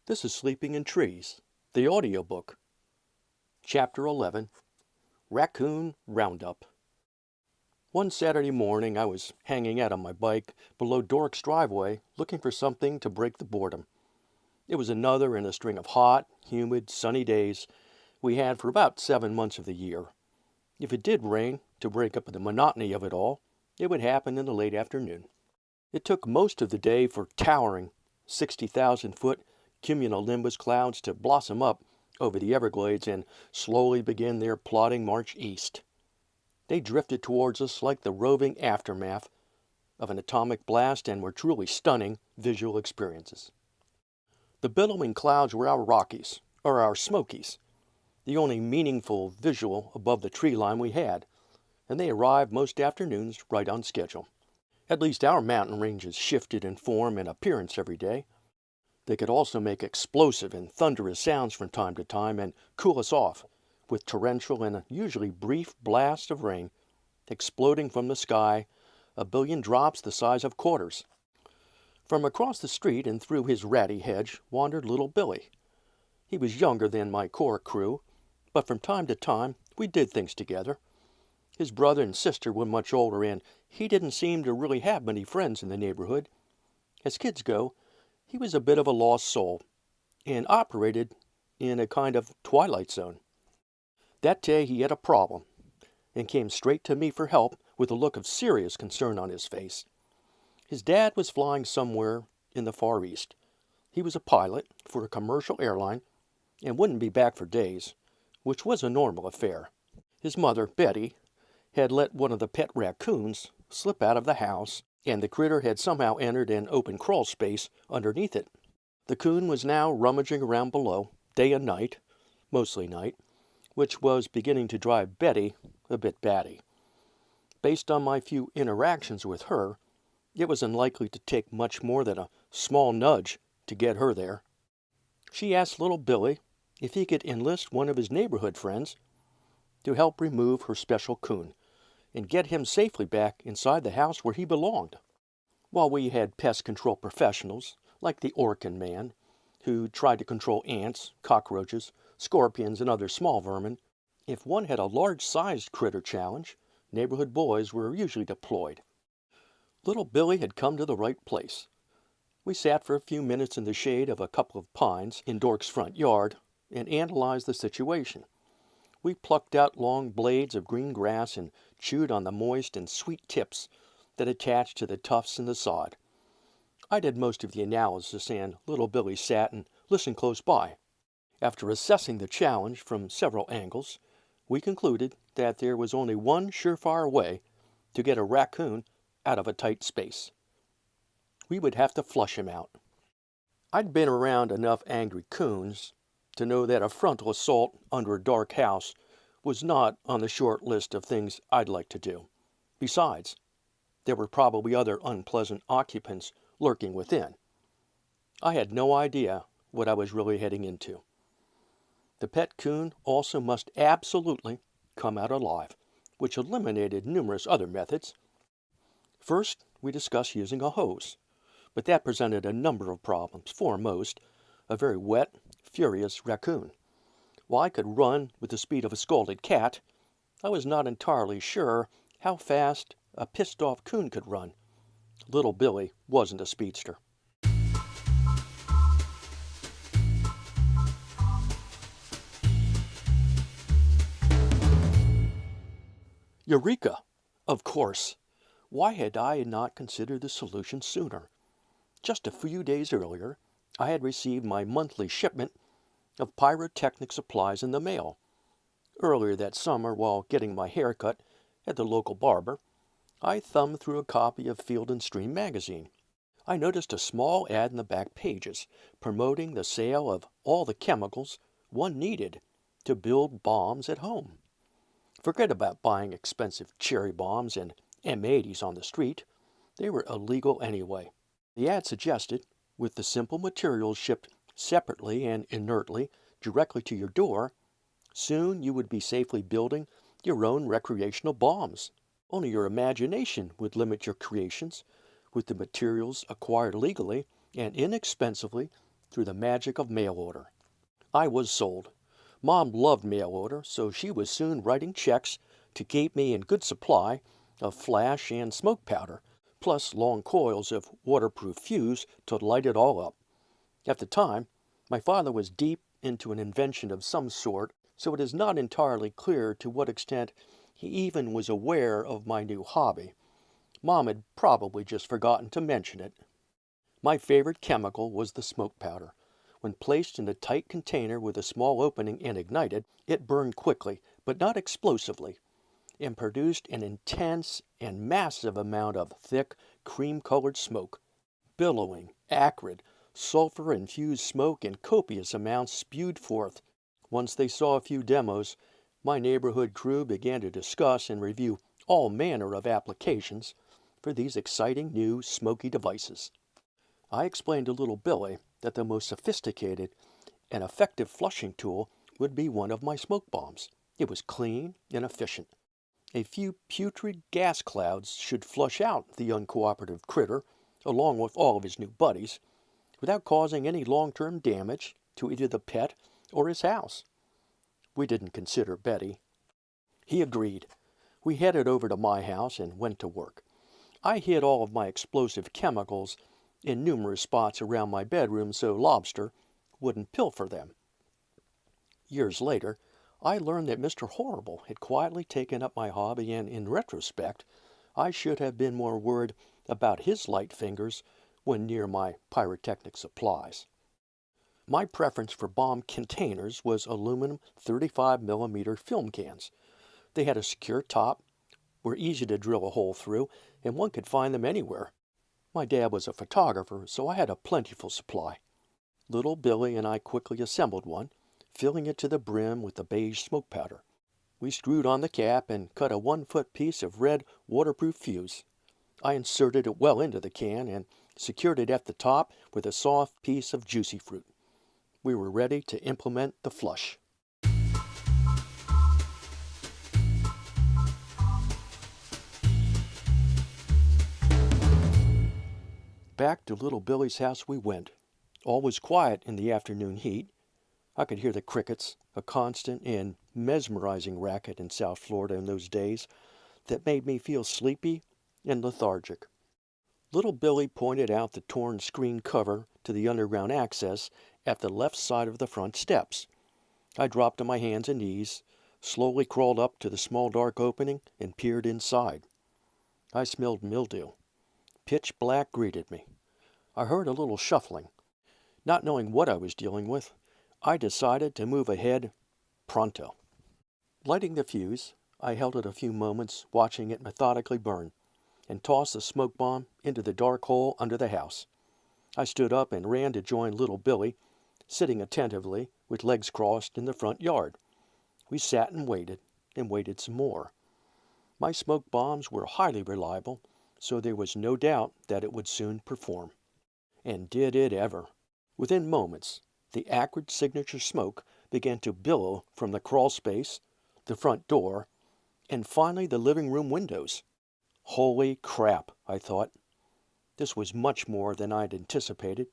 This is Sleeping in Trees, the audiobook. Chapter 11, Raccoon Roundup. One Saturday morning I was hanging out on my bike below Dork's driveway looking for something to break the boredom. It was another in a string of hot, humid, sunny days we had for about 7 months of the year. If it did rain, to break up the monotony of it all, it would happen in the late afternoon. It took most of the day for towering 60,000-foot cumulonimbus clouds to blossom up over the Everglades and slowly begin their plodding march east. They drifted towards us like the roving aftermath of an atomic blast and were truly stunning visual experiences. The billowing clouds were our Rockies, or our Smokies, the only meaningful visual above the tree line we had, and they arrived most afternoons right on schedule. At least our mountain ranges shifted in form and appearance every day. They could also make explosive and thunderous sounds from time to time and cool us off with torrential and usually brief blasts of rain exploding from the sky, a billion drops the size of quarters. From across the street and through his ratty hedge wandered little Billy. He was younger than my core crew, but from time to time we did things together. His brother and sister were much older, and he didn't seem to really have many friends in the neighborhood. As kids go, he was a bit of a lost soul, and operated in a kind of twilight zone. That day he had a problem, and came straight to me for help with a look of serious concern on his face. His dad was flying somewhere in the Far East. He was a pilot for a commercial airline, and wouldn't be back for days, which was a normal affair. His mother, Betty, had let one of the pet raccoons slip out of the house, and the critter had somehow entered an open crawl space underneath it. The coon was now rummaging around below, day and night, mostly night, which was beginning to drive Betty a bit batty. Based on my few interactions with her, it was unlikely to take much more than a small nudge to get her there. She asked little Billy if he could enlist one of his neighborhood friends to help remove her special coon and get him safely back inside the house where he belonged. While we had pest control professionals, like the Orkin man, who tried to control ants, cockroaches, scorpions, and other small vermin, if one had a large-sized critter challenge, neighborhood boys were usually deployed. Little Billy had come to the right place. We sat for a few minutes in the shade of a couple of pines in Dork's front yard and analyzed the situation. We plucked out long blades of green grass and chewed on the moist and sweet tips that attached to the tufts in the sod. I did most of the analysis, and little Billy sat and listened close by. After assessing the challenge from several angles, we concluded that there was only one surefire way to get a raccoon out of a tight space. We would have to flush him out. I'd been around enough angry coons to know that a frontal assault under a dark house was not on the short list of things I'd like to do. Besides, there were probably other unpleasant occupants lurking within. I had no idea what I was really heading into. The pet coon also must absolutely come out alive, which eliminated numerous other methods. First, we discussed using a hose, but that presented a number of problems. Foremost, a very wet, furious raccoon. While I could run with the speed of a scalded cat, I was not entirely sure how fast a pissed-off coon could run. Little Billy wasn't a speedster. Eureka! Of course! Why had I not considered the solution sooner? Just a few days earlier, I had received my monthly shipment of pyrotechnic supplies in the mail. Earlier that summer, while getting my hair cut at the local barber, I thumbed through a copy of Field and Stream magazine. I noticed a small ad in the back pages promoting the sale of all the chemicals one needed to build bombs at home. Forget about buying expensive cherry bombs and M80s on the street. They were illegal anyway. The ad suggested, with the simple materials shipped separately and inertly directly to your door, soon you would be safely building your own recreational bombs. Only your imagination would limit your creations with the materials acquired legally and inexpensively through the magic of mail order. I was sold. Mom loved mail order, so she was soon writing checks to keep me in good supply of flash and smoke powder, plus long coils of waterproof fuse to light it all up. At the time, my father was deep into an invention of some sort, so it is not entirely clear to what extent he even was aware of my new hobby. Mom had probably just forgotten to mention it. My favorite chemical was the smoke powder. When placed in a tight container with a small opening and ignited, it burned quickly, but not explosively, and produced an intense and massive amount of thick, cream-colored smoke. Billowing, acrid, sulfur-infused smoke in copious amounts spewed forth. Once they saw a few demos, my neighborhood crew began to discuss and review all manner of applications for these exciting new smoky devices. I explained to little Billy that the most sophisticated and effective flushing tool would be one of my smoke bombs. It was clean and efficient. A few putrid gas clouds should flush out the uncooperative critter, along with all of his new buddies, without causing any long-term damage to either the pet or his house. We didn't consider Betty. He agreed. We headed over to my house and went to work. I hid all of my explosive chemicals in numerous spots around my bedroom so Lobster wouldn't pilfer them. Years later, I learned that Mr. Horrible had quietly taken up my hobby, and in retrospect, I should have been more worried about his light fingers when near my pyrotechnic supplies. My preference for bomb containers was aluminum 35mm film cans. They had a secure top, were easy to drill a hole through, and one could find them anywhere. My dad was a photographer, so I had a plentiful supply. Little Billy and I quickly assembled one, filling it to the brim with the beige smoke powder. We screwed on the cap and cut a 1-foot piece of red waterproof fuse. I inserted it well into the can and secured it at the top with a soft piece of juicy fruit. We were ready to implement the flush. Back to little Billy's house we went. All was quiet in the afternoon heat. I could hear the crickets, a constant and mesmerizing racket in South Florida in those days that made me feel sleepy and lethargic. Little Billy pointed out the torn screen cover to the underground access at the left side of the front steps. I dropped on my hands and knees, slowly crawled up to the small dark opening, and peered inside. I smelled mildew. Pitch black greeted me. I heard a little shuffling. Not knowing what I was dealing with, I decided to move ahead pronto. Lighting the fuse, I held it a few moments, watching it methodically burn, and tossed the smoke bomb into the dark hole under the house. I stood up and ran to join little Billy, sitting attentively with legs crossed in the front yard. We sat and waited some more. My smoke bombs were highly reliable, so there was no doubt that it would soon perform. And did it ever! Within moments, the acrid signature smoke began to billow from the crawl space, the front door, and finally the living room windows. Holy crap, I thought. This was much more than I'd anticipated.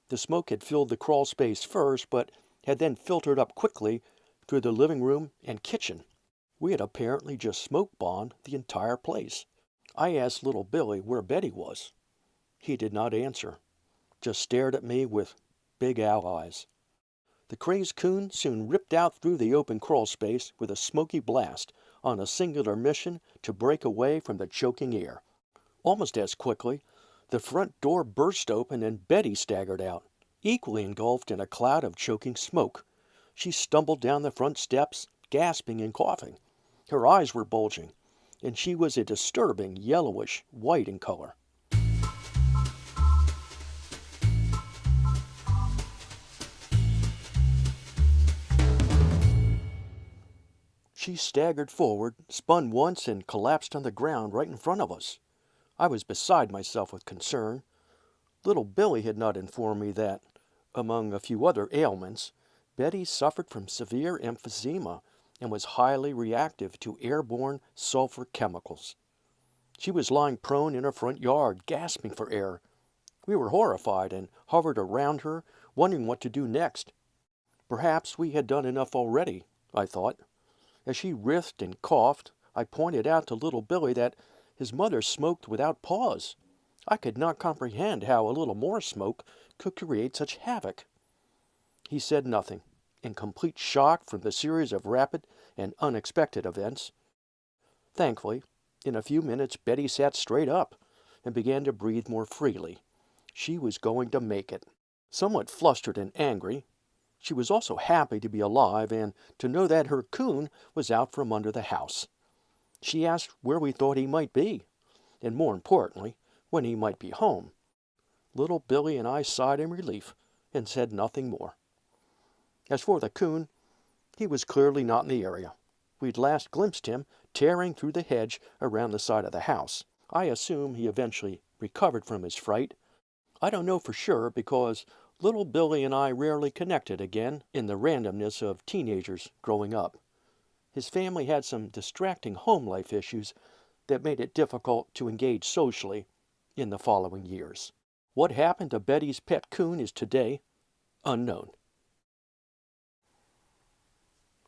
The smoke had filled the crawl space first, but had then filtered up quickly through the living room and kitchen. We had apparently just smoke bombed the entire place. I asked little Billy where Betty was. He did not answer, just stared at me with big owl eyes. The crazed coon soon ripped out through the open crawl space with a smoky blast, on a singular mission to break away from the choking air. Almost as quickly, the front door burst open and Betty staggered out, equally engulfed in a cloud of choking smoke. She stumbled down the front steps, gasping and coughing. Her eyes were bulging, and she was a disturbing yellowish white in color. She staggered forward, spun once, and collapsed on the ground right in front of us. I was beside myself with concern. Little Billy had not informed me that, among a few other ailments, Betty suffered from severe emphysema and was highly reactive to airborne sulfur chemicals. She was lying prone in her front yard, gasping for air. We were horrified and hovered around her wondering what to do next. Perhaps we had done enough already, I thought. As she writhed and coughed, I pointed out to little Billy that his mother smoked without pause. I could not comprehend how a little more smoke could create such havoc. He said nothing, in complete shock from the series of rapid and unexpected events. Thankfully, in a few minutes Betty sat straight up and began to breathe more freely. She was going to make it. Somewhat flustered and angry, she was also happy to be alive and to know that her coon was out from under the house. She asked where we thought he might be, and more importantly, when he might be home. Little Billy and I sighed in relief and said nothing more. As for the coon, he was clearly not in the area. We'd last glimpsed him tearing through the hedge around the side of the house. I assume he eventually recovered from his fright. I don't know for sure because little Billy and I rarely connected again in the randomness of teenagers growing up. His family had some distracting home life issues that made it difficult to engage socially in the following years. What happened to Betty's pet coon is today unknown.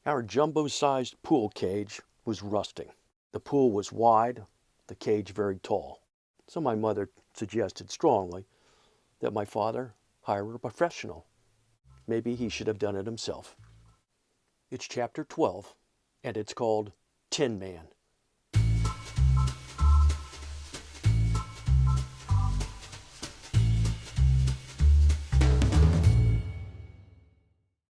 Our jumbo-sized pool cage was rusting. The pool was wide, the cage very tall. So my mother suggested strongly that my father hire a professional. Maybe he should have done it himself. It's chapter 12, and it's called Tin Man.